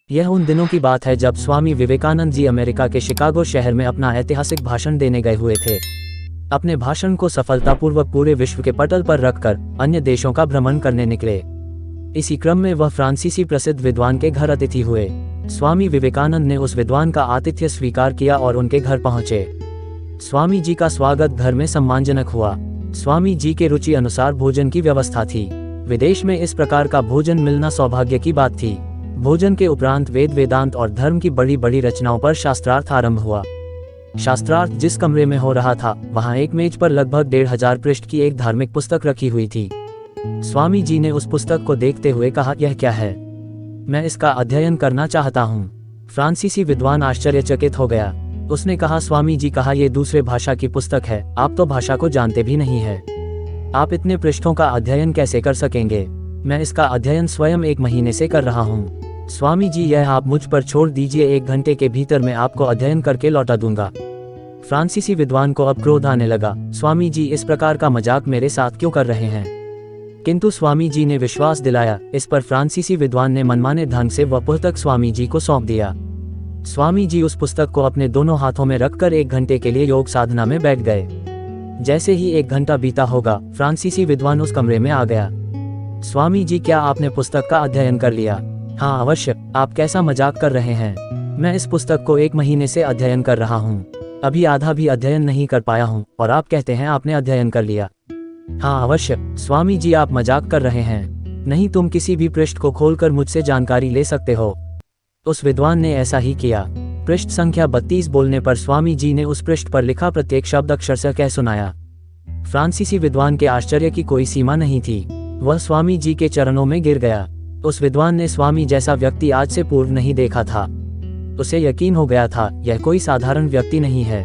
यह उन दिनों की बात है जब स्वामी विवेकानंद जी अमेरिका के शिकागो शहर में अपना ऐतिहासिक भाषण देने गए हुए थे। अपने भाषण को सफलतापूर्वक पूरे विश्व के पटल पर रखकर अन्य देशों का भ्रमण करने निकले। इसी क्रम में वह फ्रांसीसी प्रसिद्ध विद्वान के घर अतिथि हुए। स्वामी विवेकानंद ने उस विद्वान का आतिथ्य स्वीकार किया और उनके घर पहुंचे। स्वामी जी का स्वागत घर में सम्मानजनक हुआ। स्वामी जी के रुचि अनुसार भोजन की व्यवस्था थी। विदेश में इस प्रकार का भोजन मिलना सौभाग्य की बात थी। भोजन के उपरांत वेद वेदांत और धर्म की बड़ी बड़ी रचनाओं पर शास्त्रार्थ आरंभ हुआ। शास्त्रार्थ जिस कमरे में हो रहा था वहां एक मेज पर लगभग 1500 पृष्ठ की एक धार्मिक पुस्तक रखी हुई थी। स्वामी जी ने उस पुस्तक को देखते हुए कहा, यह क्या है? मैं इसका अध्ययन करना चाहता हूँ। फ्रांसीसी विद्वान आश्चर्यचकित हो गया। उसने कहा, स्वामी जी कहा, यह दूसरे भाषा की पुस्तक है, आप तो भाषा को जानते भी नहीं है। आप इतने पृष्ठों का अध्ययन कैसे कर सकेंगे? मैं इसका अध्ययन स्वयं 1 महीने से कर रहा हूँ। स्वामी जी, यह आप मुझ पर छोड़ दीजिए, 1 घंटे के भीतर मैं आपको अध्ययन करके लौटा दूंगा। फ्रांसीसी विद्वान को अब क्रोध आने लगा। स्वामी जी इस प्रकार का मजाक मेरे साथ क्यों कर रहे हैं? किंतु स्वामी जी ने विश्वास दिलाया। इस पर फ्रांसीसी विद्वान ने मनमाने ढंग से वह पुस्तक स्वामी जी को सौंप दिया। स्वामी जी उस पुस्तक को अपने दोनों हाथों में रखकर 1 घंटे के लिए योग साधना में बैठ गए। जैसे ही 1 घंटा बीता होगा, फ्रांसीसी विद्वान उस कमरे में आ गया। स्वामी जी, क्या आपने पुस्तक का अध्ययन कर लिया? हाँ अवश्य। आप कैसा मजाक कर रहे हैं? मैं इस पुस्तक को 1 महीने से अध्ययन कर रहा हूँ, अभी आधा भी अध्ययन नहीं कर पाया हूँ, और आप कहते हैं आपने अध्ययन कर लिया। हाँ अवश्य। स्वामी जी, आप मजाक कर रहे हैं। नहीं, तुम किसी भी पृष्ठ को खोलकर मुझसे जानकारी ले सकते हो। उस विद्वान ने ऐसा ही किया। पृष्ठ संख्या 32 बोलने पर स्वामी जी ने उस पृष्ठ पर लिखा प्रत्येक शब्द अक्षरशः कह सुनाया। फ्रांसीसी विद्वान के आश्चर्य की कोई सीमा नहीं थी। वह स्वामी जी के चरणों में गिर गया। उस विद्वान ने स्वामी जैसा व्यक्ति आज से पूर्व नहीं देखा था। उसे यकीन हो गया था, यह कोई साधारण व्यक्ति नहीं है।